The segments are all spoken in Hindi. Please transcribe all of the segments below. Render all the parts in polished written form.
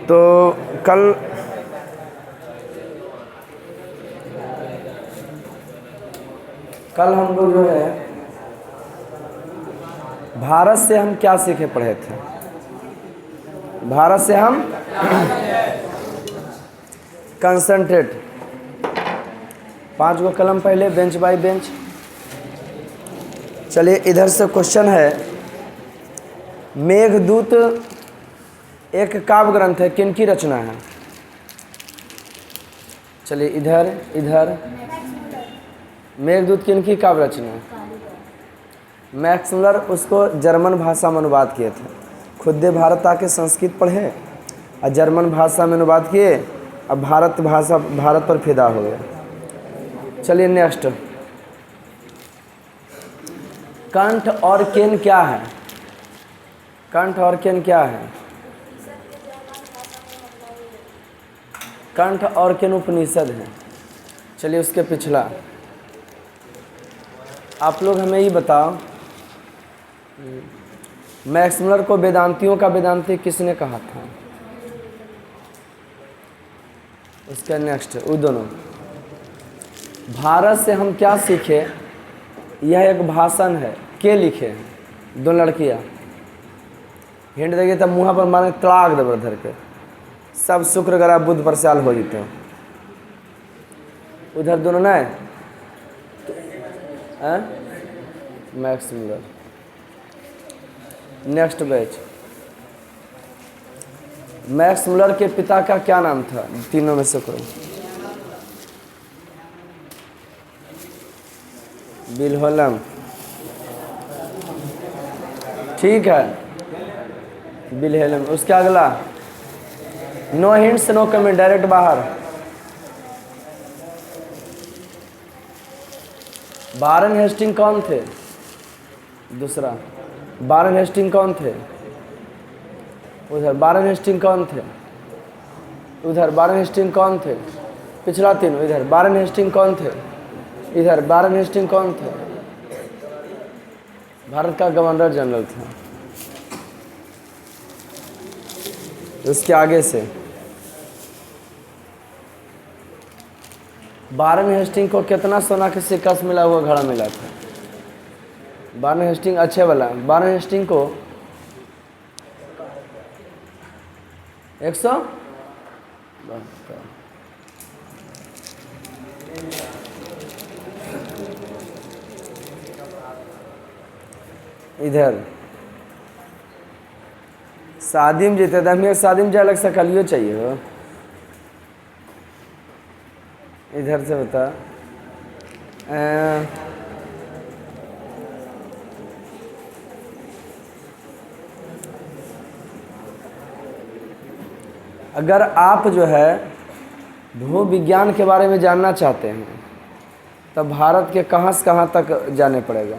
तो कल हम लोग जो है भारत से हम क्या सीखे पढ़े थे। भारत से हम कंसंट्रेट, 5 गो कलम पहले, बेंच बाय बेंच। चलिए इधर से क्वेश्चन है, मेघदूत एक काव्य ग्रंथ है, किनकी रचना है? चलिए इधर मेघदूत किनकी काव्य रचना है? मैक्स मुलर उसको जर्मन भाषा में अनुवाद किए थे। खुद भारत आके संस्कृत पढ़े और जर्मन भाषा में अनुवाद किए, अब भारत पर फिदा हो गया। चलिए नेक्स्ट, कंठ और केन क्या है? कंठ और केन क्या है? कंठ और केन उपनिषद है। चलिए उसके पिछला आप लोग हमें ये बताओ, मैक्स मुलर को वेदांतियों का वेदांती किसने कहा था? उसके नेक्स्ट वो दोनों, भारत से हम क्या सीखे, यह एक भाषण है, के लिखे हैं? 2 लड़कियां हिंट देगी तब मुँह पर मारे तड़ाक दे धर के, सब शुक्र ग्रह बुध पर साल हो जीते हो। उधर दोनों ना Max Muller. Next batch, Max Muller के पिता का क्या नाम था? तीनों में से करो। विल्हेल्म, ठीक है, विल्हेल्म। उसके अगला, no hints no comment, direct बाहर। वारेन हेस्टिंग कौन थे? दूसरा, वारेन हेस्टिंग कौन थे? उधर वारेन हेस्टिंग कौन थे? उधर वारेन हेस्टिंग कौन थे? पिछला तीनों, इधर वारेन हेस्टिंग कौन थे? इधर वारेन हेस्टिंग कौन थे? भारत का गवर्नर जनरल था। उसके आगे से, वारेन हेस्टिंग को कितना सोना के सिक्का से मिला हुआ घड़ा मिला था? वारेन हेस्टिंग अच्छे वाला, वारेन हेस्टिंग को 100। इधर शादी में जीते थे, हमें शादी में जाए लग सकलियो चाहिए हो। इधर से बता, अगर आप जो है भू विज्ञान के बारे में जानना चाहते हैं तब भारत के कहाँ से कहाँ तक जाने पड़ेगा?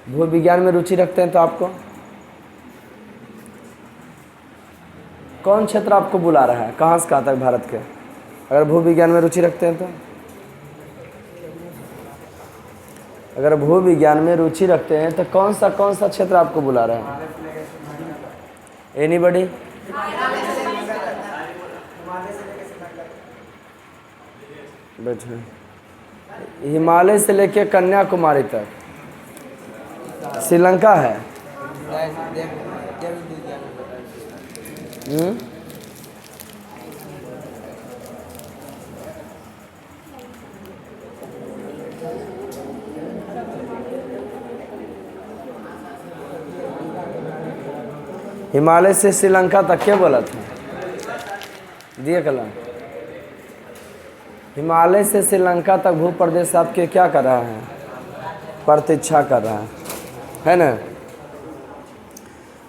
भू विज्ञान में रुचि रखते हैं तो आपको कौन क्षेत्र आपको बुला रहा है? कहाँ से कहाँ तक भारत के? अगर भू विज्ञान में रुचि रखते हैं तो, अगर भू विज्ञान में रुचि रखते हैं तो कौन सा क्षेत्र आपको बुला रहा है? एनीबडी? हिमालय से लेके कन्याकुमारी तक श्रीलंका है। हिमालय से श्रीलंका तक क्या बोला था? दिए कला, हिमालय से श्रीलंका तक भू प्रदेश आपके क्या कर रहा है? प्रतीक्षा कर रहा है ना?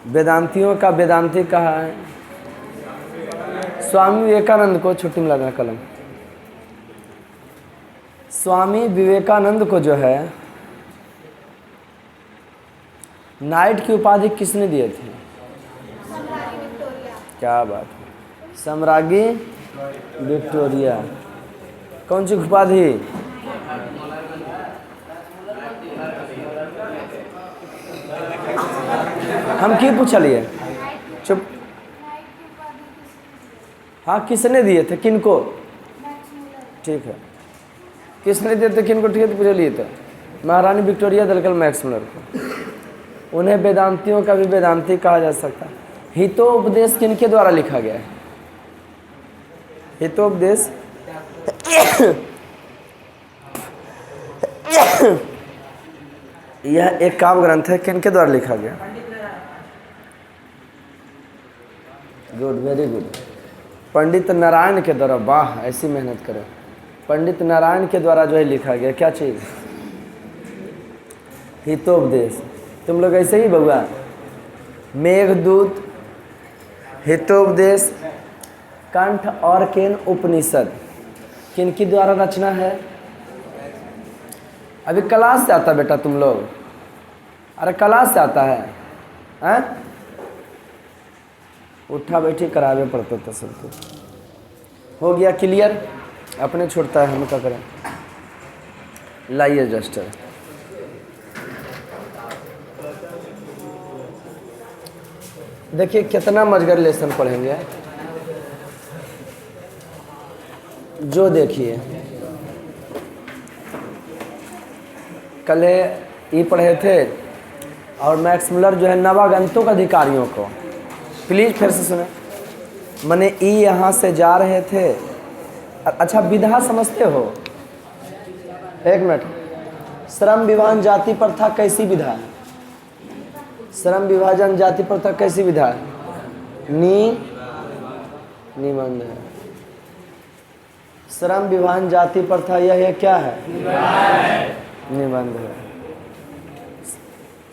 वेदांतियों का वेदांती कहा है? स्वामी विवेकानंद को, छुट्टी में लगना कलम, स्वामी विवेकानंद को जो है नाइट की उपाधि किसने दिए थे? क्या बात है, सम्राज्ञी विक्टोरिया। कौन सी उपाधि? हम की पूछलिए? चुप। हाँ, किसने दिए थे, किनको? ठीक है, किसने दिए थे, किनको ठीक है, तो पूछे लिए थे महारानी विक्टोरिया दलकल मैक्समुलर को। उन्हें वेदांतियों का भी वेदांती कहा जा सकता है। हितोपदेश किनके द्वारा लिखा गया है? हितोपदेश यह एक काव्य ग्रंथ है, किनके द्वारा लिखा गया? Good, very good. Pandit Narayan के द्वारा। वाह, ऐसी मेहनत करो। पंडित नारायण के द्वारा जो है लिखा गया। क्या चीज़? हितोपदेश। तुम लोग ऐसे ही बउआ, मेघदूत, हितोपदेश, कंठ और केन उपनिषद किनकी द्वारा रचना है? अभी क्लास से आता बेटा तुम लोग? अरे क्लास से आता है, हैं? उठा बैठी करावे पड़ता था सबको। हो गया क्लियर? अपने छूटता है, हम क्या करें। लाइए जस्टर। देखिए कितना मजगर लेसन पढ़ेंगे। जो देखिए कल ये पढ़े थे, और मैक्समुलर जो है नवागंतुक अधिकारियों को, प्लीज़ फिर से सुने। मैंने ई यहाँ से जा रहे थे। अच्छा, विधा समझते हो? एक मिनट। श्रम विभाजन जाति प्रथा कैसी विधा है? श्रम विभाजन जाति प्रथा कैसी विधा है? निबंध है। श्रम विभाजन जाति प्रथा यह क्या है? निबंध है।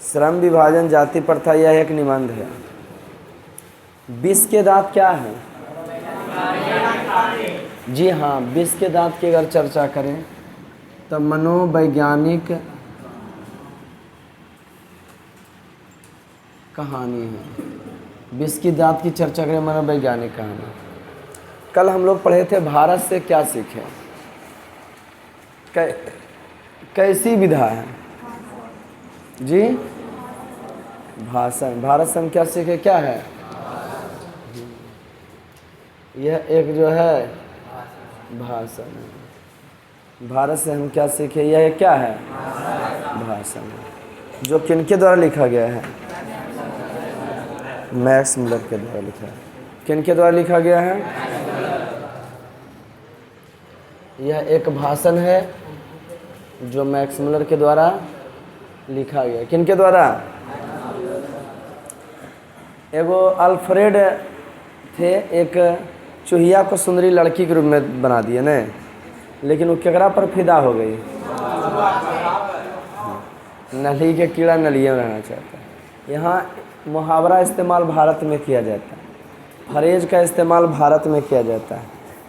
श्रम विभाजन जाति प्रथा यह एक निबंध है। विष के दांत क्या है? जी हाँ, विष के दांत की अगर चर्चा करें तो मनोवैज्ञानिक कहानी है। विष की दांत की चर्चा करें, मनोवैज्ञानिक कहानी। कल हम लोग पढ़े थे भारत से क्या सीखें। कैसी विधा है जी? भाषण। भारत से हम क्या सीखे? क्या है यह? एक जो है भाषण। भारत से हम क्या सीखे? यह क्या है? भाषण। जो किनके द्वारा लिखा गया है? मैक्समुलर के द्वारा लिखा है। किनके द्वारा लिखा गया है? यह एक भाषण है जो मैक्समुलर के द्वारा लिखा गया। किनके द्वारा? एगो अल्फ्रेड थे, एक चूहिया को सुंदरी लड़की के रूप में बना दिए ने, लेकिन वो केकरा पर फिदा हो गई? नली के कीड़ा नलिये में रहना चाहता है। यहाँ मुहावरा इस्तेमाल भारत में किया जाता है, फ्रेज का इस्तेमाल भारत में किया जाता है,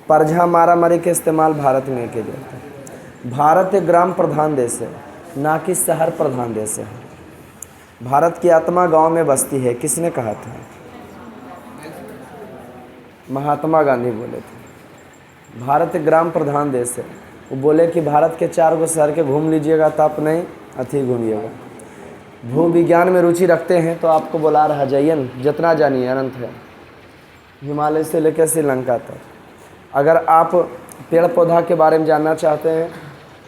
परझा मारा मारी का इस्तेमाल भारत में किया जाता है। भारत एक ग्राम प्रधान देश है, ना कि शहर प्रधान देश है। भारत की आत्मा गांव में बसती है। किसने कहा था? महात्मा गांधी बोले थे। भारत एक ग्राम प्रधान देश है। वो बोले कि भारत के 4 गो शहर के घूम लीजिएगा तो आप नहीं अथी घूमिएगा। भू विज्ञान में रुचि रखते हैं तो आपको बुला रहा जयन, जितना जानिए अनंत है, हिमालय से लेकर श्रीलंका तक। अगर आप पेड़ पौधा के बारे में जानना चाहते हैं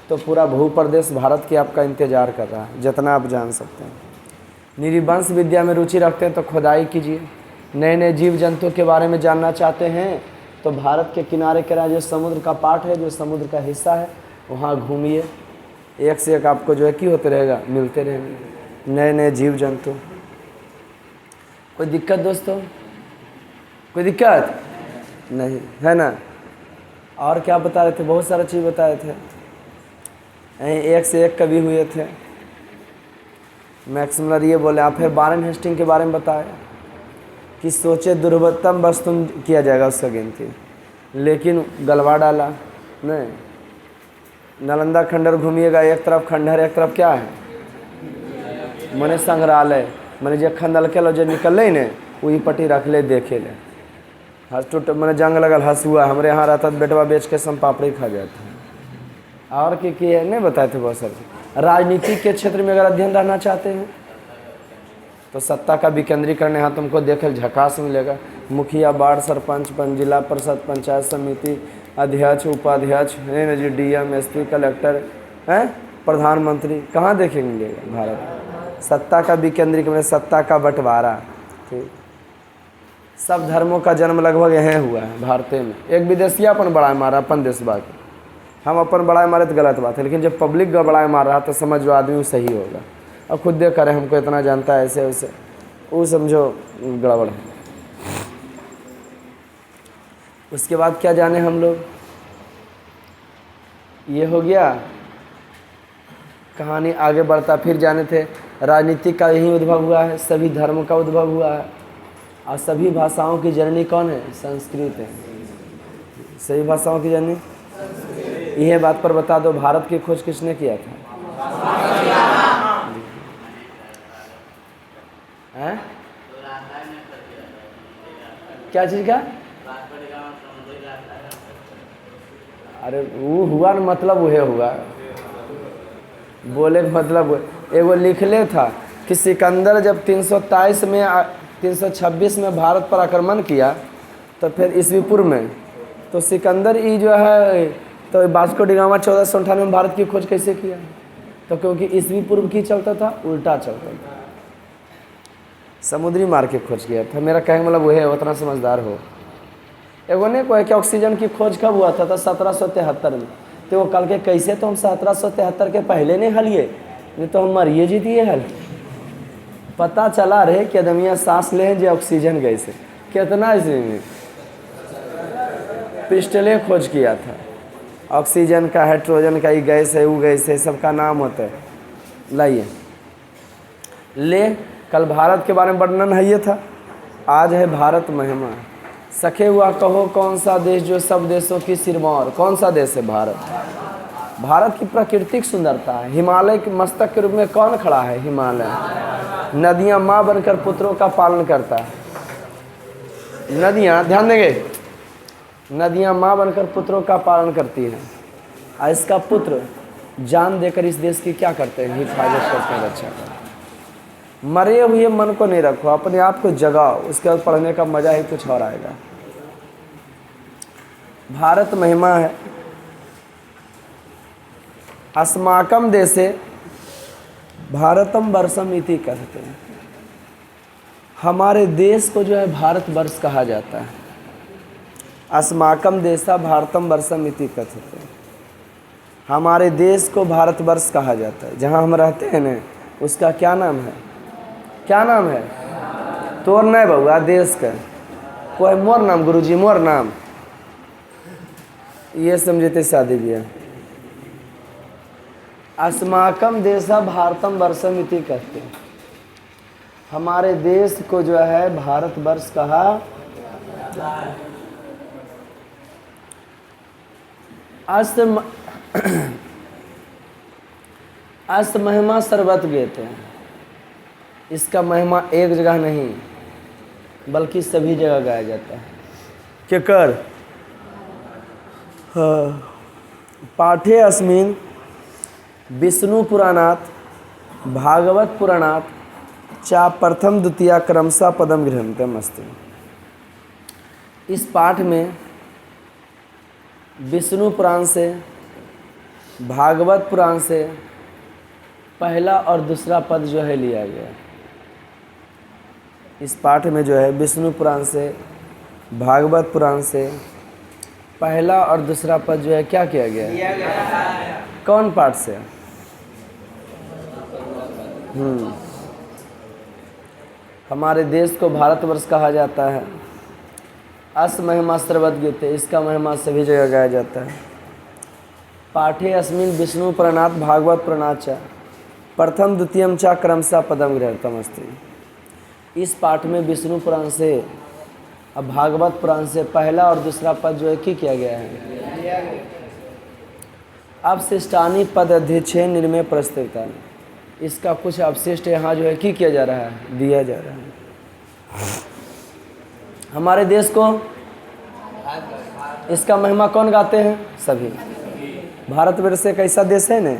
तो पूरा भूप्रदेश भारत की आपका इंतज़ार कर रहा है, जितना आप जान सकते हैं। निरिवंश विद्या में रुचि रखते हैं तो खुदाई कीजिए। नए नए जीव जंतु के बारे में जानना चाहते हैं तो भारत के किनारे जो समुद्र का पार्ट है, जो समुद्र का हिस्सा है, वहाँ घूमिए। एक से एक आपको जो है कि होते रहेगा, मिलते रहेंगे नए नए जीव जंतु। कोई दिक्कत दोस्तों? कोई दिक्कत नहीं है ना? और क्या बता रहे थे? बहुत सारा चीज़ बताए थे। एक से एक कवि हुए थे। मैक्समुलर ये बोले। आप फिर वारेन हेस्टिंग के बारे में बताए कि सोचे दुर्लभतम वस्तु किया जाएगा उसका गिनती, लेकिन गलवा डाला नहीं। नालंदा खंडहर घूमिएगा, एक तरफ खंडहर एक तरफ क्या है? मने संग्रहालय। मैंने जो खंदल के लो जो निकल ने वही पट्टी रख ले, देखे ले। हंस टूट मैंने जंग लगल हंसुआ हमारे यहाँ रहता तो बेटवा बेच के सम पापड़ी खा जाता है। और की है नहीं बताए थे बहुत सारे। राजनीति के क्षेत्र में अगर अध्ययन रहना चाहते हैं तो सत्ता का विकेंद्रीकरण यहाँ तुमको देखे झकास मिलेगा। मुखिया, वार्ड सरपंच, जिला परिषद, पंचायत समिति, अध्यक्ष, उपाध्यक्ष, डीएम, एसपी, कलेक्टर, हैं, प्रधानमंत्री, कहाँ देखेंगे मिलेगा भारत। सत्ता का विकेंद्रीकरण, सत्ता का बंटवारा। ठीक, सब धर्मों का जन्म लगभग यहीं हुआ है भारत में। एक विदेशी अपन बड़ाई मारा अपन देशवा के, हम अपन बड़ाई मारे तो गलत बात है, लेकिन जब पब्लिक का बड़ाई मार रहा तो समझ जो आदमी सही होगा। अब खुद देख करे हमको इतना जानता है ऐसे वैसे, वो समझो गड़बड़ है। उसके बाद क्या जाने हम लोग, ये हो गया कहानी। आगे बढ़ता फिर जाने थे राजनीति का यही उद्भव हुआ है, सभी धर्म का उद्भव हुआ है, और सभी भाषाओं की जननी कौन है? संस्कृत है। सभी भाषाओं की जननी, यह बात पर बता दो, भारत की खोज किसने किया था? हैं? क्या चीज का? अरे वो हुआ ना, मतलब वह हुआ, बोले मतलब एगो लिखले था कि सिकंदर जब 326 में भारत पर आक्रमण किया, तो फिर ईस्वी पूर्व में, तो सिकंदर ई जो है, तो वास्को डी गामा 1498 में भारत की खोज कैसे किया? तो क्योंकि ईस्वी पूर्व की चलता था, उल्टा चलता था, समुद्री मार्ग की खोज किया था। मेरा कहने मतलब वह है, उतना समझदार हो। एगो ने कोई कि ऑक्सीजन की खोज कब हुआ था? 1773 में। तो वो कल के कैसे तो हम 1773 के पहले नहीं हलिए, नहीं तो हम मरिए जी दिए हल। पता चला रहे कि आदमिया सांस ले जो ऑक्सीजन गैस है, कितना इसमें पिस्टले खोज किया था। ऑक्सीजन का, हाइड्रोजन का, ये गैस है, वो गैस है, सबका नाम होता है। लाइए ले, कल भारत के बारे में वर्णन है ये था, आज है भारत महिमा। सखे हुआ कहो कौन सा देश जो सब देशों की सिरमौर, कौन सा देश है? भारत। भारत की प्राकृतिक सुंदरता है। हिमालय के मस्तक के रूप में कौन खड़ा है? हिमालय। नदियां माँ बनकर पुत्रों का पालन करता है। नदियां, ध्यान देंगे, नदियां माँ बनकर पुत्रों का पालन करती हैं, और इसका पुत्र जान देकर इस देश की क्या करते हैं? हिफाजत करते हैं, रक्षा करते हैं। मरे हुए मन को नहीं रखो, अपने आप को जगाओ, उसके बाद पढ़ने का मजा ही कुछ और आएगा। भारत महिमा है। अस्माकम देशे भारतम वर्षम इति कहते हैं। हमारे देश को जो है भारत वर्ष कहा जाता है। अस्माकम देशा भारतम वर्षम इति कहते हैं। हमारे देश को भारत वर्ष कहा जाता है। जहाँ हम रहते हैं ना, उसका क्या नाम है? क्या नाम है? तोर नहीं बउआ, देश का कोई मोर नाम, गुरुजी मोर नाम, ये समझते शादी ब्याह। अस्माकम देशा भारतम वर्षम इति कहते हैं। हमारे देश को जो है भारत वर्ष कहा। अस्त महिमा सर्वत्र गेते हैं। इसका महिमा एक जगह नहीं बल्कि सभी जगह गाया जाता है। क्या कर? पाठे अस्मिन विष्णु पुराणात भागवत पुराणात चा प्रथम द्वितीय क्रमशः पदम गृह्णन्तम् अस्ति। इस पाठ में विष्णु पुराण से, भागवत पुराण से पहला और दूसरा पद जो है लिया गया। इस पाठ में जो है विष्णु पुराण से, भागवत पुराण से पहला और दूसरा पद जो है क्या किया गया है? कौन पाठ से? हमारे देश को भारतवर्ष कहा जाता है। अस महिमा सर्वत्र गीते, इसका महिमा सभी जगह गाया जाता है। पाठे अस्मिन विष्णु पुराणात भागवत पुराणाच प्रथम द्वितीयम च क्रमशः पदम गृह्णन्तम् अस्ति। इस पाठ में विष्णु पुराण से अब भागवत पुराण से पहला और दूसरा पद जो है की किया गया है। अब शिष्टानी पद अध्यक्षे निर्मय प्रस्तुता, इसका कुछ अवशिष्ट यहाँ जो है की किया जा रहा है, दिया जा रहा है। हमारे देश को, इसका महिमा कौन गाते हैं? सभी। भारतवर्ष एक ऐसा देश है न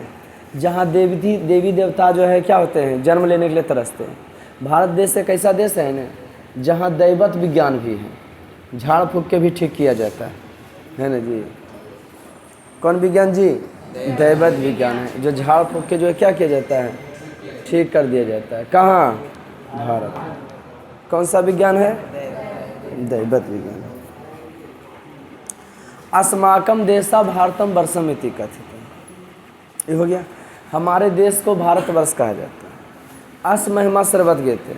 जहाँ देवी देवता जो है क्या होते हैं? जन्म लेने के लिए तरसते हैं। भारत देश एक ऐसा देश है ना जहाँ दैवत विज्ञान भी है, झाड़ फूक के भी ठीक किया जाता है ना जी। कौन विज्ञान जी? दैवत विज्ञान है, जो झाड़ फूक के जो है क्या किया जाता है, ठीक कर दिया जाता है। कहाँ? भारत। कौन सा विज्ञान है? दैवत विज्ञान। अस्माकम देशा भारतम वर्षम इति कथित। ये हो गया। हमारे देश को भारतवर्ष कहा जाता है। अस महिमा सर्वत गेते,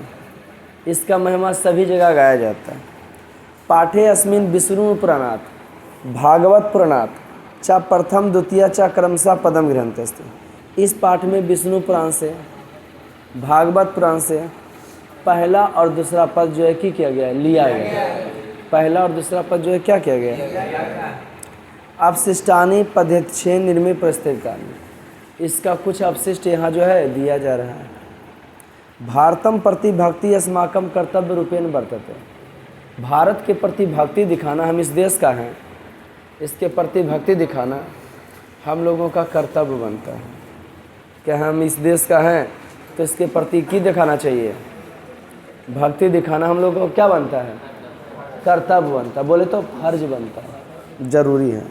इसका महिमा सभी जगह गाया जाता है। पाठे अस्मिन विष्णु पुराणात भागवत पुराणात चा प्रथम द्वितीय चा क्रमशः पदम ग्रंथस्थ। इस पाठ में विष्णु पुराण से, भागवत पुराण से पहला और दूसरा पद जो है किया गया है, लिया गया है। पहला और दूसरा पद जो है क्या किया गया है? अवशिष्टानी पदेच्छे निर्मित प्रस्तुतानी, इसका कुछ अवशिष्ट यहाँ जो है दिया जा रहा है। भारतम प्रति भक्ति अस्माकम कर्तव्य रूपेण वर्तते। भारत के प्रति भक्ति दिखाना, हम इस देश का हैं, इसके प्रति भक्ति दिखाना हम लोगों का कर्तव्य बनता है। क्या हम इस देश का हैं तो इसके प्रति की दिखाना चाहिए? भक्ति दिखाना हम लोगों को क्या बनता है? कर्तव्य बनता है, बोले तो फर्ज बनता है, जरूरी है।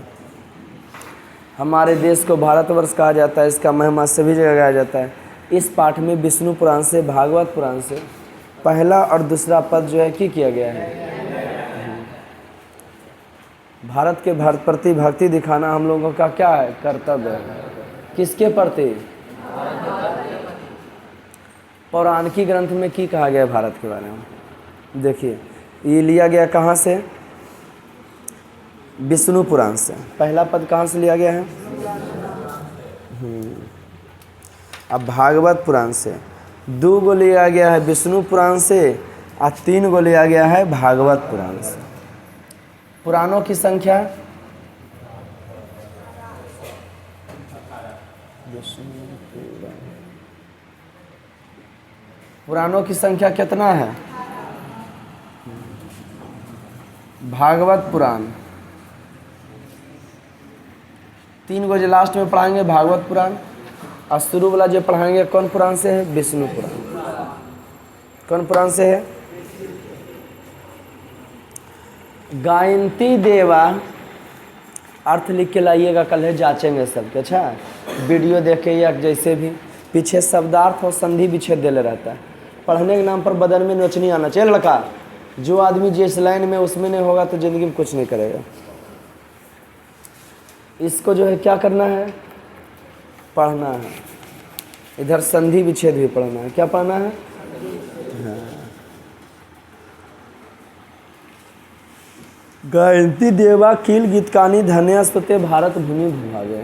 हमारे देश को भारतवर्ष कहा जाता है, इसका महिमा सभी जगह गाया जाता है। इस पाठ में विष्णु पुराण से, भागवत पुराण से पहला और दूसरा पद जो है किया गया है। भारत के प्रति भक्ति दिखाना हम लोगों का क्या है? कर्तव्य है। किसके प्रति? पौराणिक ग्रंथ में की कहा गया भारत के बारे में? देखिए, ये लिया गया कहाँ से? विष्णु पुराण से। पहला पद कहाँ से लिया गया है? अब भागवत पुराण से 2 गो लिया गया है विष्णु पुराण से और 3 गो लिया गया है भागवत पुराण से। पुराणों की संख्या पुराणों की संख्या कितना है? भागवत पुराण 3 गो जो लास्ट में पढ़ाएंगे भागवत पुराण, और शुरू वाला जो पढ़ाएंगे कौन पुराण से है? विष्णु पुराण। कौन पुराण से है? गायंती देवा, अर्थ लिख के लाइएगा, कल है जांचेंगे सबके। अच्छा, वीडियो देखे या जैसे भी पीछे शब्दार्थ और संधि विच्छेद देले रहता है। पढ़ने के नाम पर बदन में नोच नहीं आना चाहिए लड़का। जो आदमी जिस लाइन में उसमें नहीं होगा तो ज़िंदगी में कुछ नहीं करेगा। इसको जो है क्या करना है? पढ़ना है। इधर संधि विच्छेद भी पढ़ना है। क्या पढ़ना है? हाँ। गायंती देवा कील गीतकानी धन्यस्तुते भारत भूमि भूभागे।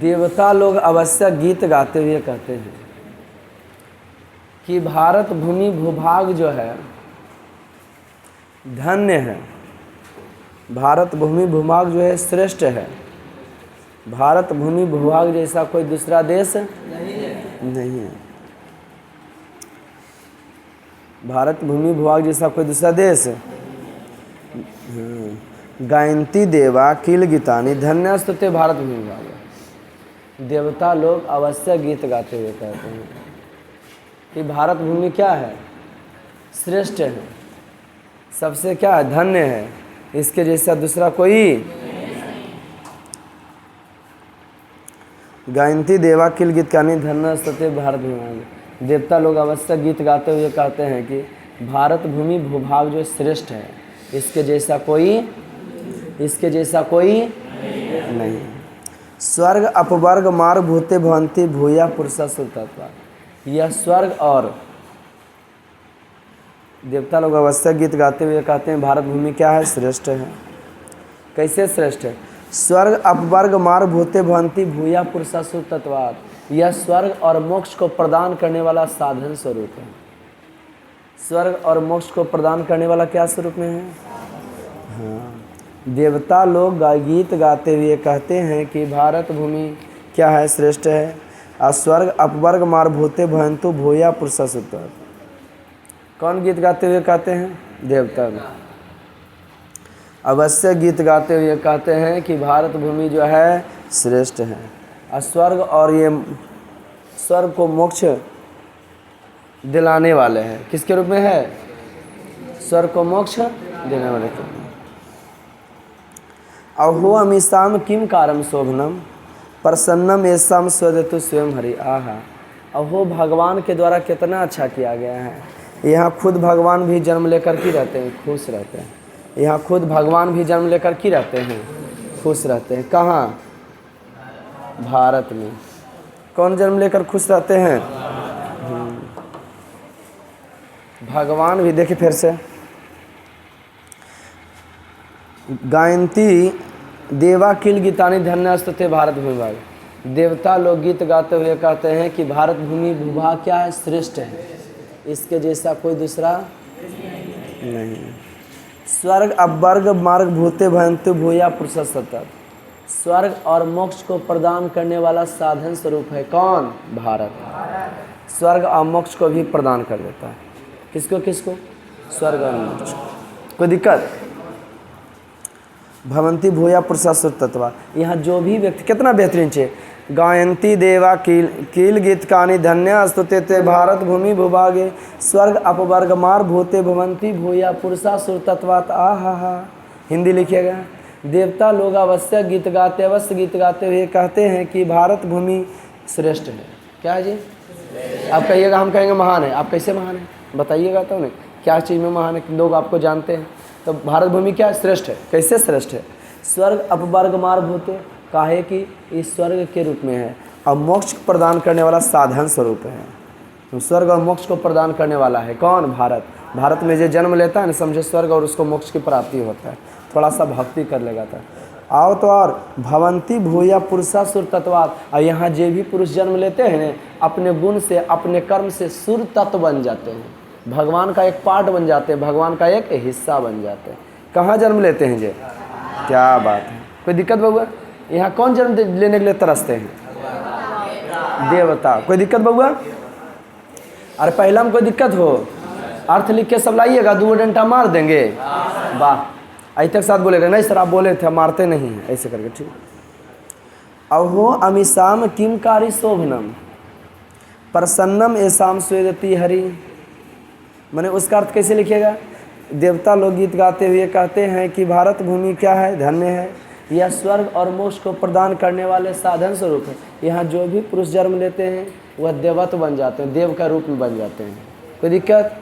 देवता लोग अवश्य गीत गाते हुए कहते हैं कि भारत भूमि भूभाग जो है धन्य है। भारत भूमि भूभाग जो है श्रेष्ठ है। भारत भूमि भूभाग जैसा कोई दूसरा देश नहीं है। भारत भूमि भूभाग जैसा कोई दूसरा देश। गायंती देवा किल गीतानी धन्यस्तुते भारत भूमि भूभाग। देवता लोग अवश्य गीत गाते हुए कहते हैं कि भारत भूमि क्या है? श्रेष्ठ है, सबसे क्या है? धन्य है। इसके जैसा दूसरा कोई। गायंती देवा किल गीतकानी धन्यस्तुते भारत भूमि। देवता लोग अवश्य गीत गाते हुए कहते हैं कि भारत भूमि भूभाग जो श्रेष्ठ है, इसके जैसा कोई नहीं। स्वर्ग अपवर्ग मार्ग भूते भवंती भूया पुरुषा सुतत्वा। यह स्वर्ग और देवता लोग अवश्य गीत गाते हुए कहते हैं भारत भूमि क्या है? श्रेष्ठ है। कैसे श्रेष्ठ है? स्वर्ग अपवर्ग मार्ग भूते भवंती भूया पुरुषा सुतत्वात्। यह स्वर्ग और मोक्ष को प्रदान करने वाला साधन स्वरूप है। स्वर्ग और मोक्ष को प्रदान करने वाला क्या स्वरूप में है? हाँ। देवता लोग गीत गाते हुए कहते हैं कि भारत भूमि क्या है? श्रेष्ठ है। और स्वर्ग अपवर्ग मार भूते भयंतु भूया पुरुषा सुतत्वात्। कौन गीत गाते हुए कहते हैं? देवता लोग अवश्य गीत गाते हुए कहते हैं कि भारत भूमि जो है श्रेष्ठ है। और स्वर्ग और ये स्वर्ग को मोक्ष दिलाने वाले हैं। किसके रूप में है? स्वर्ग को मोक्ष देने वाले के रूप में। अहो अमीसाम किम कारम शोभनम प्रसन्नम येषाम स्वदतु स्वयं हरि। आहा, अहो भगवान के द्वारा कितना अच्छा किया गया है। यहाँ खुद भगवान भी जन्म लेकर के रहते हैं, खुश रहते हैं। यहाँ खुद भगवान भी जन्म लेकर के रहते हैं, खुश रहते हैं। कहाँ? भारत में। कौन जन्म लेकर खुश रहते हैं? भगवान भी। देखिए फिर से, गायंती देवा किल गीतानि धन्यस्तुते भारत भूभाग। देवता लोग गीत गाते हुए कहते हैं कि भारत भूमि भूभाग क्या है? श्रेष्ठ है, इसके जैसा कोई दूसरा नहीं। स्वर्ग अपवर्ग मार्ग भूते भयंतु भूया पुरुष सतत। स्वर्ग और मोक्ष को प्रदान करने वाला साधन स्वरूप है कौन? भारत। स्वर्ग और मोक्ष को भी प्रदान कर देता है। किसको किसको? स्वर्ग और मोक्ष। कोई दिक्कत? भवंती भूया पुरुषासुर तत्वा। यहाँ जो भी व्यक्ति, कितना बेहतरीन छे, गायंती देवा कील गीत कानी धन्य स्तुते ते भारत भूमि भूभागे स्वर्ग अपवर्ग मार भूते भवंती भूया पुरुषासुर तत्वात। आहा, हिंदी लिखिएगा। देवता लोग अवश्य गीत गाते हुए कहते हैं कि भारत भूमि श्रेष्ठ है। क्या है जी? आप कहिएगा, हम कहेंगे महान है। आप कैसे महान है बताइएगा तो नहीं, क्या चीज़ में महान है? लोग आपको जानते हैं। तो भारत भूमि क्या श्रेष्ठ है? कैसे श्रेष्ठ है? स्वर्ग अपवर्ग मार्ग भूते, काहे कि इस स्वर्ग के रूप में है और मोक्ष प्रदान करने वाला साधन स्वरूप है। तो स्वर्ग और मोक्ष को प्रदान करने वाला है कौन? भारत। भारत में जो जन्म लेता है ना, समझे स्वर्ग और उसको मोक्ष की प्राप्ति होता है। थोड़ा सा भक्ति कर लेगा तो आओ तो। और भवंती भूया पुरुषासुर तत्वात। और यहाँ जो भी पुरुष जन्म लेते हैं ना, अपने गुण से अपने कर्म से सुर तत्व बन जाते हैं, भगवान का एक पार्ट बन जाते हैं, भगवान का एक हिस्सा बन जाते हैं। कहाँ जन्म लेते हैं जे? क्या बात है, कोई दिक्कत बउआ? यहाँ कौन जन्म लेने के लिए तरसते हैं? देवता। कोई दिक्कत बउआ? अरे पहला में कोई दिक्कत हो? अर्थ लिख के सब लाइएगा, 2 डंडा मार देंगे। वाह, ऐसे तक साथ बोलेगा। नहीं सर आप बोले थे, मारते नहीं हैं, ऐसे करके। ठीक। अहो अमीसाम किम कारी शोभनम प्रसन्नम येषाम स्वेदति हरि। मैंने उसका अर्थ कैसे लिखिएगा? देवता लोग गीत गाते हुए कहते हैं कि भारत भूमि क्या है? धन्य है, यह स्वर्ग और मोक्ष को प्रदान करने वाले साधन स्वरूप है। यहाँ जो भी पुरुष जन्म लेते हैं वह देवत्व बन जाते हैं, देव का रूप में बन जाते हैं। कोई दिक्कत?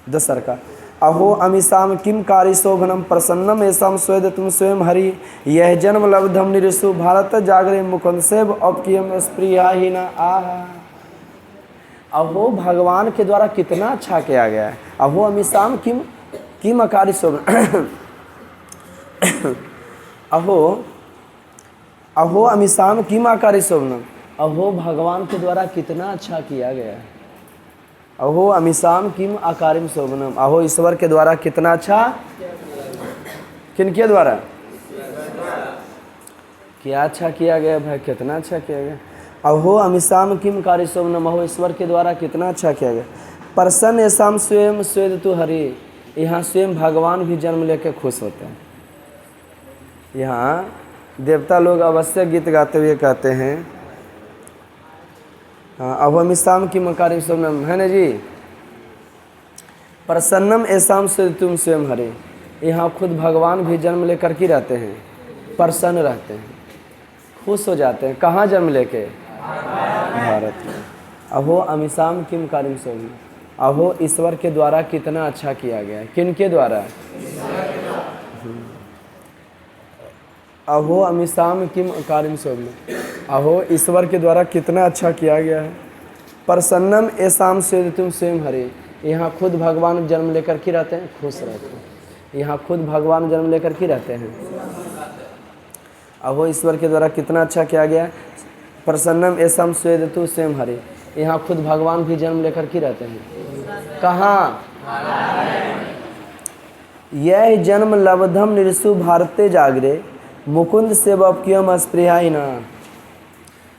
दसर का अहो अमीसाम किम कारी शोभनम प्रसन्नम येषाम स्वेदतुम स्वयं हरि। यह जन्म लब्धम निरसु भारत जागरे मुकुंद सेव अपकियम स्प्रियाहीना। आहा, अहो भगवान के द्वारा कितना अच्छा किया गया है। अहो अमीसाम किम अकारी शोभनम अहो अमीसाम किम आकारी शोभनम। अहो भगवान के द्वारा कितना अच्छा किया गया है। अहो अमीसाम किम आकारिम शोभनम। अहो ईश्वर के द्वारा कितना अच्छा, किनके द्वारा क्या अच्छा किया गया भाई? कितना अच्छा किया गया। अहो अमीसाम किम कारी शोभनम। अहो ईश्वर के द्वारा कितना अच्छा किया गया। प्रसन्न येषाम स्वयं स्वेदतु हरि। यहाँ स्वयं भगवान भी जन्म लेकर खुश होते हैं। यहाँ देवता लोग अवश्य गीत गाते हुए कहते हैं, हाँ, अहो अमीसाम किम आकारिम शोभनम, है ना जी। प्रसन्नम येषाम स्वेदतुम स्वयं हरि। यहाँ खुद भगवान भी जन्म लेकर के रहते हैं, प्रसन्न रहते हैं, खुश हो जाते हैं। कहाँ जन्म लेके? भारत में। अहो अमीसाम किम कारिम शोभनम। अहो ईश्वर के द्वारा कितना अच्छा किया गया है। किन के द्वारा? अहो अमीसाम किम कारिम शोभनम। अहो ईश्वर के द्वारा कितना अच्छा किया गया है। प्रसन्नम येषाम स्वेदतुम स्वयं हरि। यहाँ खुद भगवान जन्म लेकर के रहते हैं, खुश रहते हैं। यहाँ खुद भगवान जन्म लेकर के रहते हैं। अहो ईश्वर के द्वारा कितना अच्छा किया गया। प्रसन्नम येषाम स्वेदतु स्वयं हरि। यहाँ खुद भगवान भी जन्म लेकर के रहते हैं। कहाँ? यह जन्म लब्धम निरसु भारते जागरे मुकुंद सेवकियम स्प्रियाहीना।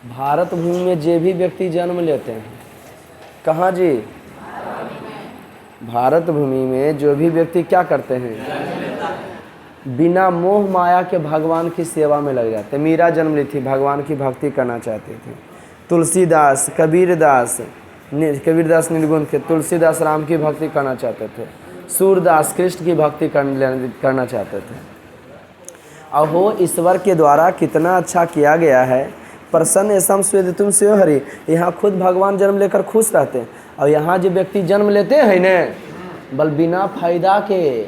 भारत भूमि में जो भी व्यक्ति जन्म लेते हैं, कहाँ जी? भारत भूमि में जो भी व्यक्ति क्या करते हैं? बिना मोह माया के भगवान की सेवा में लग जाते हैं। मीरा जन्म ली थी, भगवान की भक्ति करना चाहते थे। तुलसीदास, कबीरदास, कबीरदास निर्गुण थे, तुलसीदास राम की भक्ति करना चाहते थे, सूरदास कृष्ण की भक्ति करना चाहते थे। अहो ईश्वर के द्वारा कितना अच्छा किया गया है। प्रसन्न ऐसा स्वेदितुम स्यो हरि, यहाँ खुद भगवान जन्म लेकर खुश रहते हैं। और यहाँ जो व्यक्ति जन्म लेते हैं न, बल बिना फायदा के,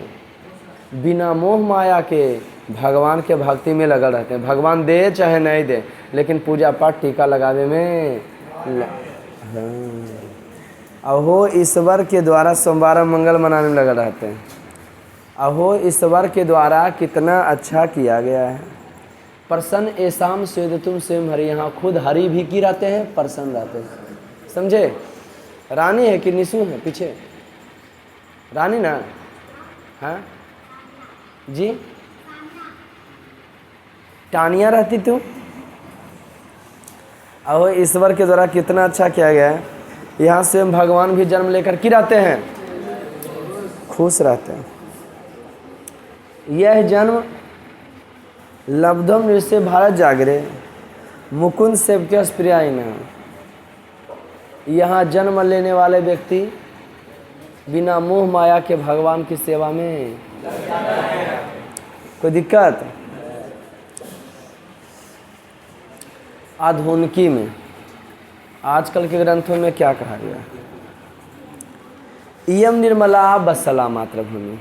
बिना मोह माया के भगवान के भक्ति में लगा रहते हैं। भगवान दे चाहे नहीं दे, लेकिन पूजा पाठ टीका लगावे में अहो ईश्वर के द्वारा सोमवार मंगल मनाने में लगा रहते हैं। अहो ईश्वर के द्वारा कितना अच्छा किया गया है। प्रसन्न ऐसाम स्वेदतुम स्वयं हरि, यहाँ खुद हरि भी की रहते हैं, प्रसन्न रहते हैं। समझे? रानी है कि निशु है पीछे? रानी ना? हाँ जी, टानिया रहती तू। अहो ईश्वर के द्वारा कितना अच्छा किया गया है। यहाँ स्वयं भगवान भी जन्म लेकर की रहते हैं, खुश रहते हैं। यह जन्म लब्धम नृत्य भारत जागरे, मुकुंद सेवके स्प्रियाई न। यहाँ जन्म लेने वाले व्यक्ति बिना मोह माया के भगवान की सेवा में कोई दिक्कत? आधुनिकी में आजकल के ग्रंथों में क्या कहा गया? इयम निर्मला बसला मातृभूमि।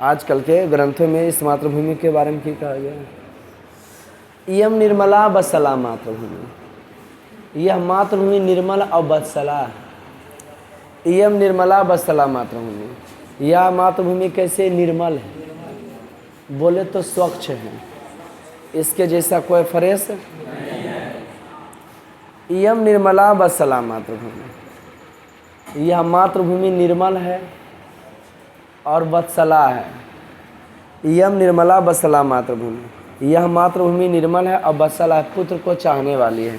आजकल के ग्रंथों में इस मातृभूमि के बारे में क्या कहा गया? इयम निर्मला बसला मातृभूमि, यह मातृभूमि निर्मल और बत्सला है। इयम निर्मला बसला मातृभूमि, यह मातृभूमि कैसे निर्मल है? बोले तो स्वच्छ है, इसके जैसा कोई फ्रेश नहीं है। इयम निर्मला बसला मातृभूमि, यह मातृभूमि निर्मल है और वत्सला है। यम निर्मला बसला मातृभूमि, यह मातृभूमि निर्मल है और वत्सला है, पुत्र को चाहने वाली है।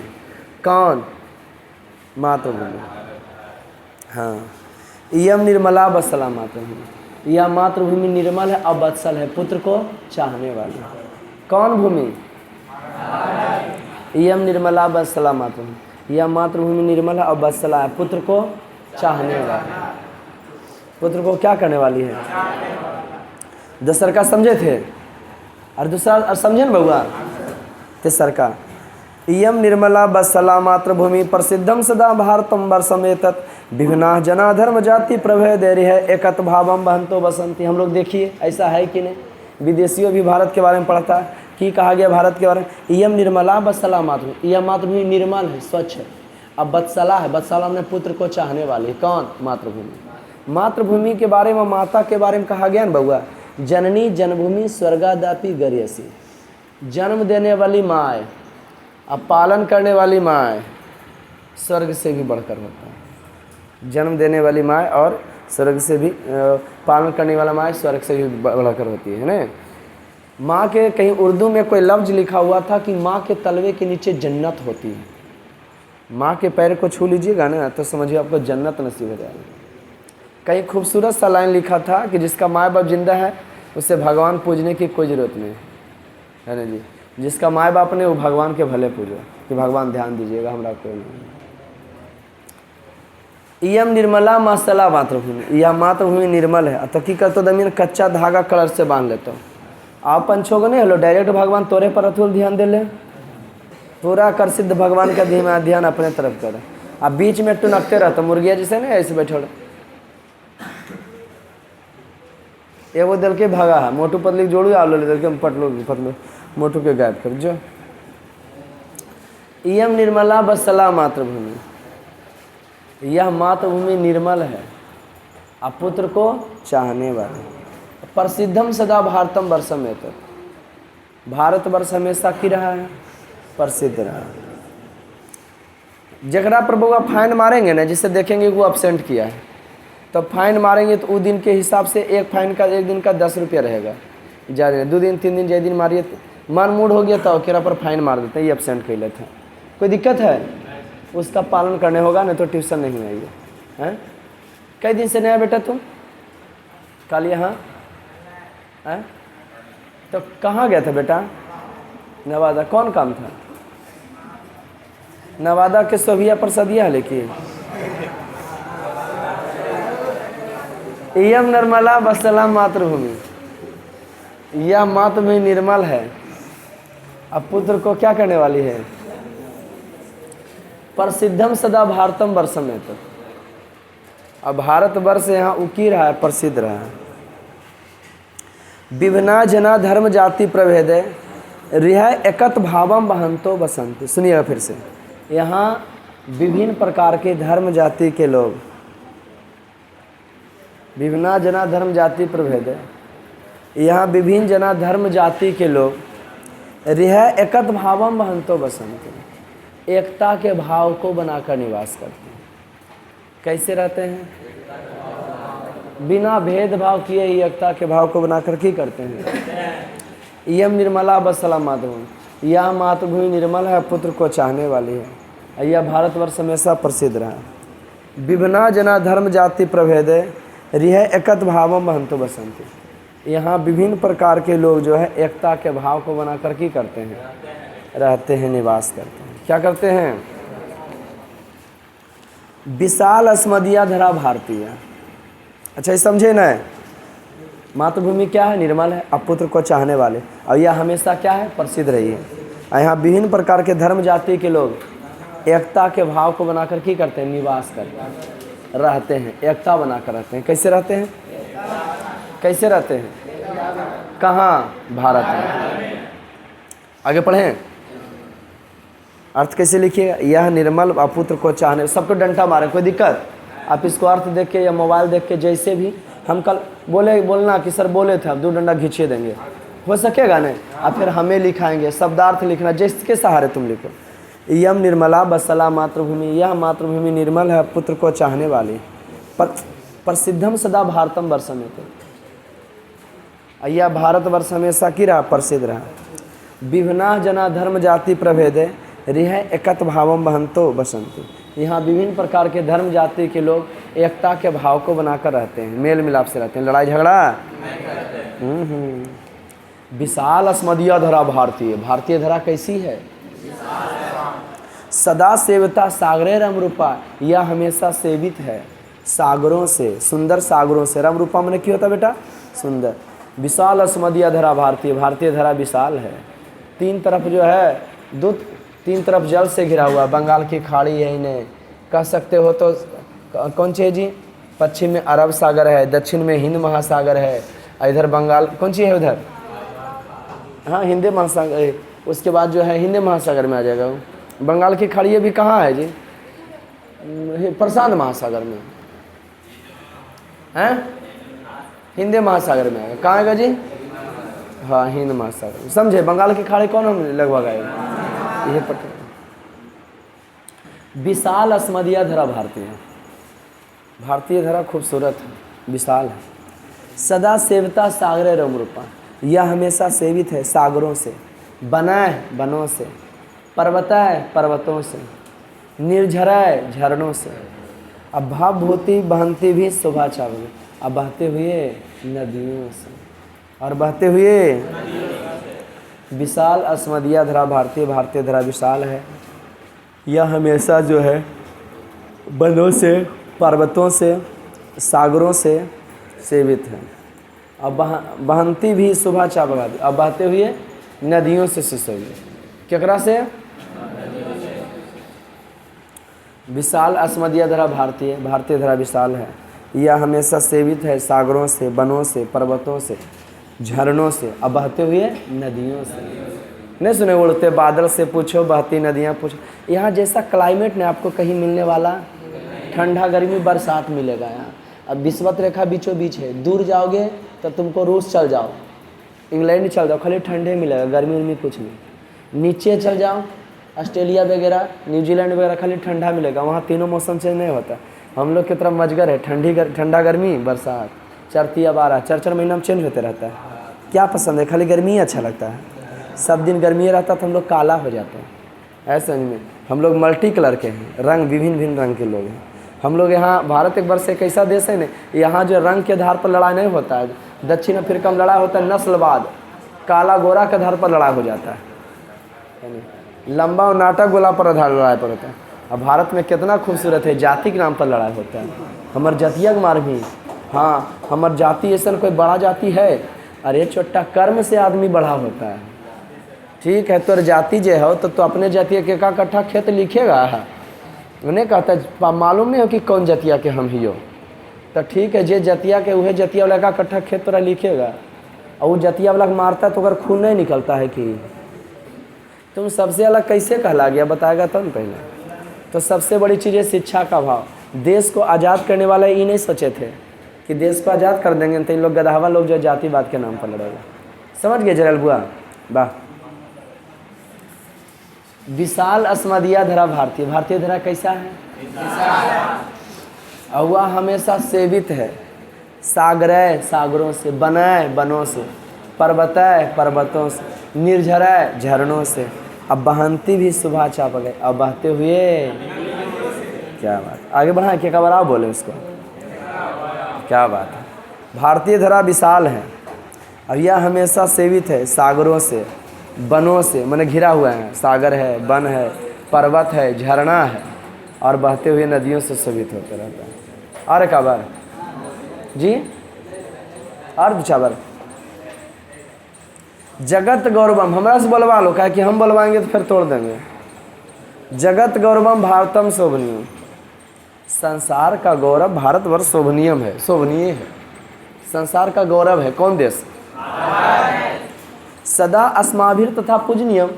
कौन? मातृभूमि। हाँ, यम निर्मला बसला मातृभूमि, यह मातृभूमि निर्मल है और वत्सल है, पुत्र को चाहने वाली है। कौन भूमि? यम निर्मला बसला मातृभूमि, यह मातृभूमि निर्मल है और वत्सला है, पुत्र को चाहने वाली है। पुत्र को क्या करने वाली है? दूसर का समझे थे और दूसरा समझे न बउआ? तेसर का इयम निर्मला बसला मातृभूमि प्रसिद्धम सदा भारतम वर्षमेतत् विभिन्ना जना धर्म जाति प्रभेद है एकत भावम बहंतो बसंती। हम लोग देखिए ऐसा है कि नहीं? विदेशियों भी भारत के बारे में पढ़ता है कि कहा गया भारत के बारे में, इयम निर्मला बसला मातृभूमि, यह मातृभूमि निर्मल है, स्वच्छ है। अब बत्सला है, बत्सला में पुत्र को चाहने वाली है। कौन? मातृभूमि। मातृभूमि के बारे में, माता के बारे में कहा गया ना बउआ, जननी जन्मभूमि स्वर्गादापि गर्यसी। जन्म देने वाली माँ अब पालन करने वाली माँ स्वर्ग से भी बढ़कर होता है। जन्म देने वाली माँ और स्वर्ग से भी पालन करने वाला माँ स्वर्ग से भी बढ़कर होती है ना। माँ के कहीं उर्दू में कोई लफ्ज़ लिखा हुआ था कि माँ के तलवे के नीचे जन्नत होती है। माँ के पैर को छू लीजिएगा ना तो समझिए आपको जन्नत नसीब हो जाएगी। कहीं खूबसूरत सा लाइन लिखा था कि जिसका माँ बाप जिंदा है उसे भगवान पूजने की कोई ज़रूरत नहीं है ना जी। जिसका माँ बाप ने वो भगवान के भले पूजो कि भगवान ध्यान दीजिएगा, हमरा कोई नहीं। इयम निर्मला मसला मातृभूमि, यह मातृभूमि निर्मल है। तो की करते दमीन कच्चा धागा कलर से बांध लेते हो आप पंचों को नहीं हेलो डायरेक्ट भगवान तोरे पर अथुल ध्यान दे ले, पूरा कर सिद्ध भगवान का ध्यान अपने तरफ करे। अब बीच में टुनकते रहते मुर्गिया जैसे नहीं ऐसे बैठे एगो दल के भागा है मोटू पतली जोड़ू आलो ले दल के पतलू पतलू मोटू के गायब कर जो। इयम निर्मला बसला मातृभूमि, यह मातृभूमि निर्मल है अब पुत्र को चाहने वाले। प्रसिद्धम सदा भारतम वर्षम में, तो भारत वर्ष हमेशा की रहा है प्रसिद्ध रहा। जगरा पर बउआ फाइन मारेंगे ना, जिससे देखेंगे वो अब्सेंट किया है तो फाइन मारेंगे तो उस दिन के हिसाब से एक फाइन का एक दिन का 10 रुपया रहेगा। ज़्यादा 2 दिन 3 दिन जै दिन मारिए मन मूड हो गया तो केरा पर फाइन मार देते हैं, ये अब्सेंट कर लेते हैं। कोई दिक्कत है? उसका पालन करने होगा नहीं तो ट्यूशन नहीं आइए। हैं कई दिन से नया बेटा तुम कल यहाँ हैं तो कहाँ गया था बेटा? नवादा। कौन काम था? नवादा के सोभिया प्रसादिया लेकिन इयम निर्मला बसला मातृभूमि, यह मातृभूमि निर्मल है। अब पुत्र को क्या करने वाली है? प्रसिद्धम सदा भारतम वर्षम। तो अब भारतवर्ष यहाँ उकी रहा है, प्रसिद्ध रहा है। विभिन्ना जना धर्म जाति प्रभेद रिह एकत भावम बहंतो बसंती। सुनिएगा फिर से, यहाँ विभिन्न प्रकार के धर्म जाति के लोग, विभिन्ना जना धर्म जाति प्रभेद, यहाँ विभिन्न जना धर्म जाति के लोग रिह एकत भावम बहंतो बसंती, एकता के भाव को बनाकर निवास करते हैं। कैसे रहते हैं? बिना भेदभाव किए ही एकता के भाव को बनाकर की करते हैं। यम निर्मला बसला मातृभूमि, यह मातृभूमि निर्मल है, पुत्र को चाहने वाली है। यह भारतवर्ष हमेशा प्रसिद्ध रहा है। विभिन्ना जना धर्म जाति प्रभेद रिह एकत भावम बहंतो बसंती, यहाँ विभिन्न प्रकार के लोग जो है एकता के भाव को बनाकर की करते हैं, रहते हैं, निवास करते हैं। क्या करते हैं? विशाल अस्मदिया धरा भारतीय। अच्छा, ये समझे ना? मातृभूमि क्या है? निर्मल है, अब पुत्र को चाहने वाले, और यह हमेशा क्या है? प्रसिद्ध रही है। यहाँ विभिन्न प्रकार के धर्म जाति के लोग एकता के भाव को बनाकर की करते हैं? निवास करते हैं, रहते हैं, एकता बनाकर रहते हैं। कैसे रहते हैं? कैसे रहते हैं? कहाँ? भारत में। आगे पढ़ें, अर्थ कैसे लिखिएगा? यह निर्मल पुत्र को चाहने, सबको डंडा मारे, कोई दिक्कत? आप इसको अर्थ देख के या मोबाइल देख के, जैसे भी हम कल बोलना कि सर बोले थे, अब 2 डंडा खींचे देंगे, हो सकेगा नहीं? आप फिर हमें लिखाएंगे, शब्दार्थ लिखना, जिसके सहारे तुम लिखो। यम निर्मला बसला मातृभूमि, यह मातृभूमि निर्मल है, पुत्र को चाहने वाली। प्रसिद्धम सदा भारतम वर्षम। यह भारतवर्ष हमेशा की रहा, प्रसिद्ध रहा। विभिन्ना जना धर्म जाति प्रभेद रिह एकत भावम बहंतो बसंती, यहाँ विभिन्न प्रकार के धर्म जाति के लोग एकता के भाव को बनाकर रहते हैं, मेल मिलाप से रहते हैं, लड़ाई झगड़ा। विशाल अस्मदिया धरा भारतीय, भारतीय धरा कैसी है? सदा सेवता सागरे रमरूपा, यह हमेशा सेवित है सागरों से, सुंदर सागरों से। रमरूपा मैंने क्या होता बेटा? सुंदर। विशाल अस्मदिया धरा भारतीय, भारतीय धरा विशाल है। 3 तरफ जो है दूध, 3 तरफ जल से घिरा हुआ, बंगाल की खाड़ी है, इन्हें कह सकते हो तो कौन सी है जी? पश्चिम में अरब सागर है, दक्षिण में हिंद महासागर है, इधर बंगाल कौन सी है उधर? हाँ, हिंद महासागर। उसके बाद जो है हिंद महासागर में आ जाएगा। बंगाल की खाड़ी भी कहाँ है जी? प्रशांत महासागर में है, हिंद महासागर में आएगा। कहाँ आएगा जी? हाँ, हिंद महासागर। समझे? बंगाल की खाड़ी कौन हम लगभग आएगा? यह पता। विशाल अस्मदिया धरा भारतीय, भारतीय धरा खूबसूरत है, विशाल है। सदा सेवता सागरे रमरूपा, यह हमेशा सेवित है सागरों से, बना है वनों से, पर्वता है पर्वतों से, निर्झराए झरनों से, अब भावभूति बहंती भी शोभा चावल, अब बहते हुए नदियों से, और बहते हुए विशाल अस्मदिया धरा भारतीय, भारतीय धरा विशाल है। यह हमेशा जो है वनों से, पर्वतों से, सागरों से सेवित है। अब बहंती भी शोभा चावल, अब बहते हुए नदियों से सुशोभित। केकरा से? विशाल अस्मदिया धरा भारतीय, भारतीय धरा विशाल है। यह हमेशा सेवित है सागरों से, वनों से, पर्वतों से, झरनों से, अब बहते हुए नदियों से। नहीं सुने? उड़ते बादल से पूछो, बहती नदियाँ पूछो। यहाँ जैसा क्लाइमेट ने आपको कहीं मिलने वाला, ठंडा गर्मी बरसात मिलेगा यहाँ। अब विषुवत रेखा बीचों बीच है, दूर जाओगे तो तुमको रूस चल जाओ, इंग्लैंड चल जाओ, खाली ठंडे मिलेगा, गर्मी उर्मी कुछ नहीं। नीचे चल जाओ, ऑस्ट्रेलिया वगैरह, न्यूजीलैंड वगैरह, खाली ठंडा मिलेगा, वहाँ तीनों मौसम चेंज नहीं होता। हम लोग की तरफ मजगर है, ठंडा गर्मी बरसात, 4 महीना में चेंज होते रहता है। क्या पसंद है? खाली गर्मी ही अच्छा लगता है। सब दिन गर्मी रहता तो हम लोग काला हो जाते हैं। ऐसे नहीं, हम लोग मल्टी कलर के हैं, रंग विभिन्न भिन्न रंग के लोग हैं हम लोग। यहाँ भारत एक वर्ष एक ऐसा देश है ना, यहाँ जो रंग के आधार पर लड़ाई नहीं होता है। दक्षिण अफ्रीका में लड़ाई होता है नस्लवाद, काला गोरा के आधार पर लड़ाई हो जाता है। लंबा और नाटक गोला पर आधार लड़ाई पर होता है। अब भारत में कितना खूबसूरत है, जाति के नाम पर लड़ाई होता है। हमार जातिया के मार भी, हाँ हमार जाति ऐसा कोई बड़ा जाति है? अरे छोटा कर्म से आदमी बड़ा होता है। ठीक है, तो जाति जो हो तो अपने जातिया के का कट्ठा खेत लिखेगा है, उन्हें कहता मालूम नहीं हो कि कौन जातिया के हम ही हो। तो ठीक है, जे जतिया के वह जतिया वाला का कट्ठा खेत तोरा लिखेगा, और वो जतिया वाला मारता है तो अगर खून नहीं निकलता है कि तुम सबसे अलग कैसे कहला गया, बताएगा तब पहले। तो सबसे बड़ी चीज़ है शिक्षा का भाव। देश को आज़ाद करने वाले ये नहीं सोचे थे कि देश को आज़ाद कर देंगे तो इन लोग गधावा लोग जो जातिवाद के नाम पर लड़ेगा। समझ गए जरल बुआ? वाह। विशाल अस्मदिया धरा भारतीय, भारतीय धरा कैसा है? और वह हमेशा सेवित है, सागरय सागरों से, बनय बनों से, पर्वतय पर्वतों से, निर्झरय झरनों से, अब बहंती भी सुबह चाप गए, अब बहते हुए। क्या बात, आगे बढ़ाएं क्या कबराव बोले उसको, क्या बात है। भारतीय धरा विशाल है, अब यह हमेशा सेवित है सागरों से, बनों से, मैंने घिरा हुआ है, सागर है, वन है, पर्वत है, झरना है, और बहते हुए नदियों से शोभित होते रहता है। और कबर जी, और दुचाबर जगत गौरवम, हमरा से बोलवा लो, क्या कि हम बोलवाएंगे तो फिर तोड़ देंगे। जगत गौरवम भारतम शोभनीयम, संसार का गौरव भारतवर्ष शोभनीयम है, शोभनीय है, संसार का गौरव है। कौन देश? सदा अस्माभिर तथा पूजनीयम,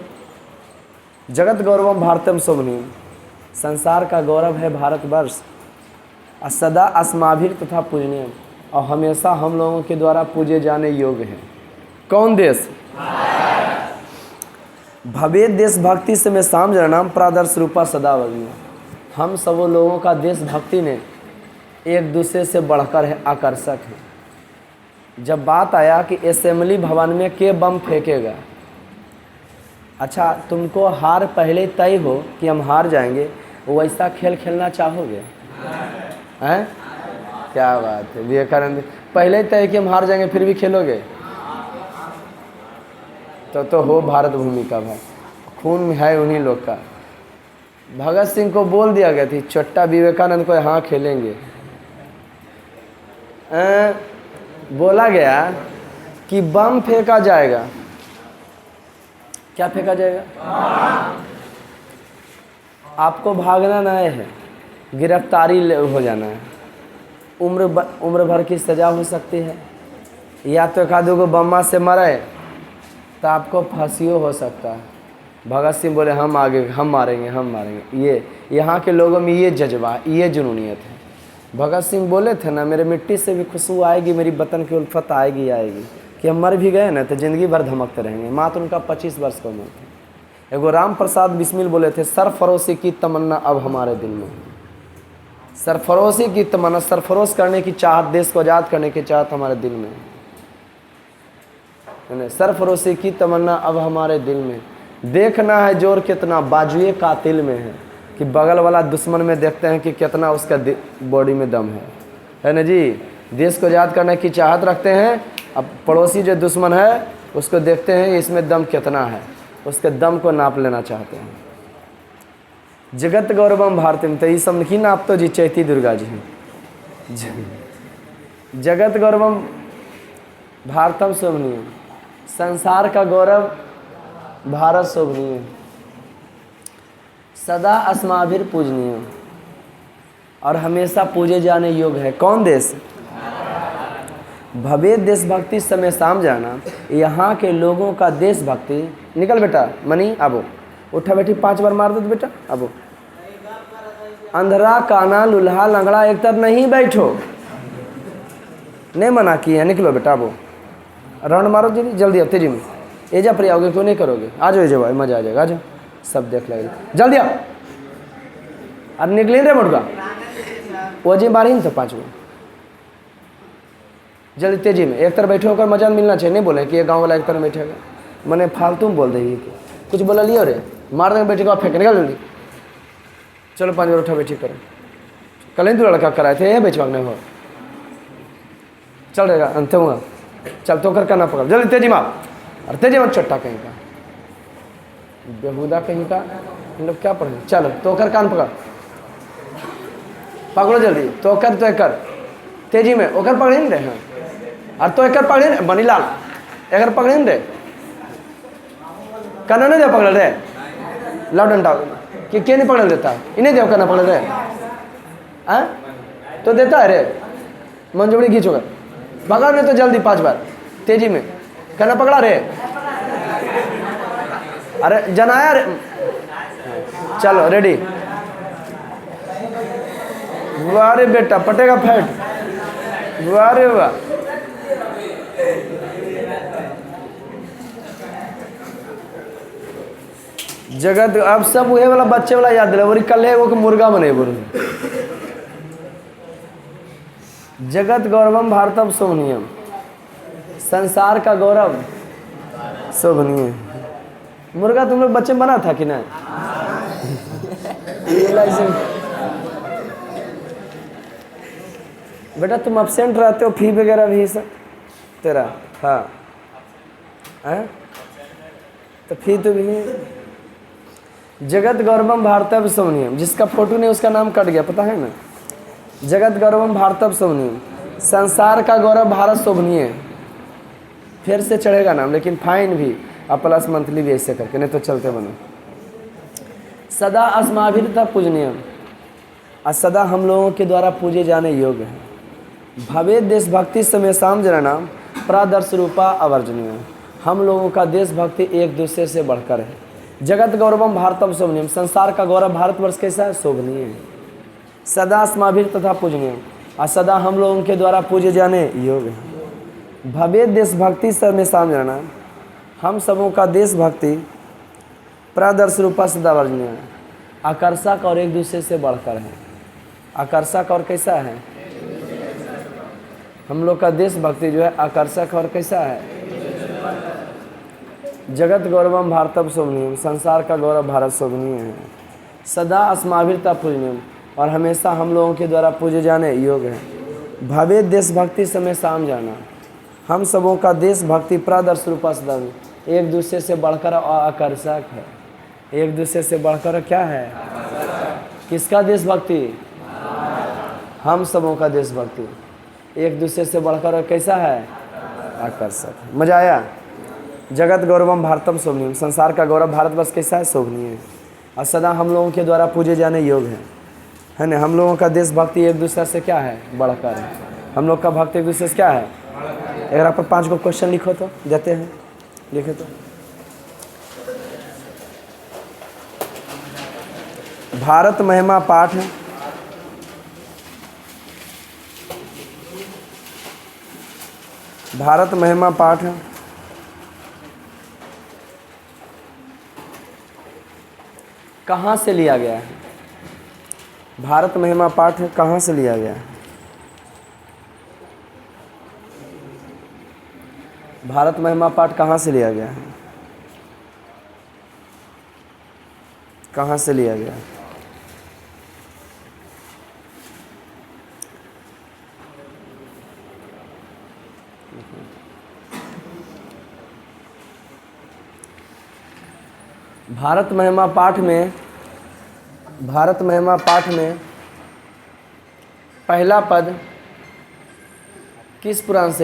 जगत गौरवम भारतम शोभनीयम, संसार का गौरव है भारतवर्ष, और सदा अस्माभिर तथा पूजनीयम, और हमेशा हम लोगों के द्वारा पूजे जाने योग्य है। कौन देश? भवेद देशभक्ति से मैं साम नाम प्रादर्श रूपा सदा वग्नि, हम सब लोगों का देशभक्ति ने एक दूसरे से बढ़कर है, आकर्षक है। जब बात आया कि असेंबली भवन में के बम फेंकेगा, अच्छा तुमको हार पहले तय हो कि हम हार जाएंगे, वैसा खेल खेलना चाहोगे? हैं? क्या बात है विवेकानंद, पहले तय कि हम हार जाएंगे फिर भी खेलोगे? तो हो भारत भूमि का भाई, खून में है उन्हीं लोग का। भगत सिंह को बोल दिया गया थी छोटा विवेकानंद को हाँ खेलेंगे, बोला गया कि बम फेंका जाएगा। क्या फेंका जाएगा? आपको भागना नहीं है, गिरफ्तारी हो जाना है, उम्र भर की सज़ा हो सकती है, या तो एक आधे को बम्मा से मरे तो आपको फांसियों हो सकता है। भगत सिंह बोले हम आगे, हम मारेंगे, हम मारेंगे। ये यहाँ के लोगों में ये जज्बा, ये जुनूनियत है। भगत सिंह बोले थे ना, मेरे मिट्टी से भी खुशबू आएगी, मेरी वतन की उल्फत आएगी आएगी, कि हम मर भी गए ना तो ज़िंदगी भर धमकते रहेंगे। मात्र उनका 25 वर्ष का उम्र थी। एगो राम प्रसाद बिस्मिल बोले थे, सरफरोशी की तमन्ना अब हमारे दिल में, सरफरोशी की तमन्ना, सरफरोश करने की चाहत, देश को आज़ाद करने की चाहत हमारे दिल में, सरफरोशी की तमन्ना अब हमारे दिल में। देखना है जोर कितना बाजुए कातिल में है, कि बगल वाला दुश्मन में देखते हैं कि कितना उसका बॉडी में दम है ना जी। देश को आज़ाद करने की चाहत रखते हैं, अब पड़ोसी जो दुश्मन है उसको देखते हैं इसमें दम कितना है, उसके दम को नाप लेना चाहते हैं। जगत गौरवम भारतम, तो ये सब नहीं नाप तो जी चैती दुर्गा जी हैं। जगत गौरवम भारतम शोभनीय, संसार का गौरव भारत शोभनीय, सदा अस्माभिर पूजनीय, और हमेशा पूजे जाने योग्य है। कौन देश? भवेद देशभक्ति समय शाम जाना, यहाँ के लोगों का देशभक्ति। निकल बेटा मनी, आबो उठा बेटी, 5 बार मार दो बेटा, आबो। अंधरा काना लुल्हा लंगड़ा एक तरफ नहीं बैठो, नहीं मना किया, निकलो बेटा, आबो राउंड मारो जी, जल्दी अब तेजी में। एजा पर आओगे क्यों नहीं करोगे? आ जाओ एजा भाई, मजा आ जाएगा, आ जाओ, सब देख लेंगे, जल्दी आओ। अब निकले रे मुर्गा, वो जी मारी तो 5 में, जल्दी तेजी में। एक तरफ बैठे होकर मजा मिलना चाहिए, नहीं बोले कि ये गांव वाला एक तरफ बैठेगा, मैंने फालतू में बोल देगी कुछ बोला लियो रे, मार देंगे बेटे को, फेंक निकल जल्दी। चलो 5 बार उठा बैठी करो, कल ही तो लड़का कराए थे, बेच भागने हो, चल रहेगा अंत हुआ, चल तो कर ना पकड़, जल्दी तेजी मार, और तेजी मत चट्टा कहीं का। बेहुदा कहीं का, हम लोग क्या पढ़े। चलो तोकर कान पकड़, पकड़ो जल्दी। तो एकर तेजी में ओकर पकड़े नहीं रहे हैं, और तो एकर पकड़े बनीलाल एकर पकड़े नहीं रहे, कना नहीं दे पकड़ रहे लाउ डंडा कि नहीं पकड़ देता, इन्हें दे कना पकड़ रहे हाँ तो देता है रे। मंजूरी खींचोगा, पकड़ नहीं तो जल्दी 5 बार तेजी में, कना पकड़ा रे। अरे जनाया रे, चलो रेडी। वाह रे बेटा पटेगा फैट, वाह रे वाह। जगत अब सब वही वाला बच्चे वाला याद दिला, कल है वो कि मुर्गा बने बोल। जगत गौरवम भारतम शोभनीयम, संसार का गौरव शोभनीय। मुर्गा तुम लोग बच्चे बना था कि नहीं? बेटा तुम अब्सेंट रहते हो, फी वगैरह भी सब तेरा। हाँ हैं तो फी तो भी है। जगत गौरवम भारतम शोभनीयम, जिसका फोटो नहीं उसका नाम कट गया, पता है ना। जगत गौरवम भारतम शोभनीयम, संसार का गौरव भारत शोभनीय। फिर से चढ़ेगा नाम, लेकिन फाइन भी और प्लस मंथली भी ऐसे करके, नहीं तो चलते बनो। सदा अस्माभिर्ता पूजनीयम, और सदा हम लोगों के द्वारा पूजे जाने योग्य है। भवे देशभक्ति समेसाम जनानाम प्रादर्श रूपा अवर्जनीय, हम लोगों का देशभक्ति एक दूसरे से बढ़कर है। जगत गौरवम भारतम शोभनीयम, संसार का गौरव भारतवर्ष कैसा है? शोभनीय है। सदा अस्माभिर तथा पूजनीय, और सदा हम लोगों के द्वारा पूजे जाने योग्य है। भवे देशभक्ति समेसाम जनानाम, हम सबों का देशभक्ति प्रादर्श रूपा सदा वर्जनीय है, आकर्षक और एक दूसरे से बढ़कर है। आकर्षक और कैसा है? हम लोग का देशभक्ति जो है आकर्षक और कैसा है? जगत गौरवम भारतम शोभनीयम, संसार का गौरव भारत शोभनीय है। सदा अस्माभिर्ता पूजनीयम, और हमेशा हम लोगों के द्वारा पूजे जाने योग्य है। भवे देशभक्ति समय शाम जाना, हम सबों का देशभक्ति प्रादर्श रूपा सदा, एक दूसरे से बढ़कर आकर्षक है। एक दूसरे से बढ़कर क्या है? किसका देशभक्ति? हम सबों का देशभक्ति एक दूसरे से बढ़कर कैसा है? आकर्षक। मजा आया? जगत गौरवम भारतम शोभनीयम, संसार का गौरव भारतवर्ष कैसा है? शोभनीय है, और सदा हम लोगों के द्वारा पूजे जाने योग्य है ना। हम लोगों का देशभक्ति एक दूसरे से क्या है? बढ़कर है। हम लोग का भक्ति एक दूसरे से क्या है? अगर आप 5 को क्वेश्चन लिखो तो देते हैं, लिखे तो। भारत महिमा पाठ है, भारत महिमा पाठ है, कहाँ से लिया गया है? भारत महिमा पाठ है, कहाँ से लिया गया है? भारत महिमा पाठ कहाँ से लिया गया है? कहाँ से लिया गया है? भारत महिमा पाठ में, भारत महिमा पाठ में पहला पद किस पुराण से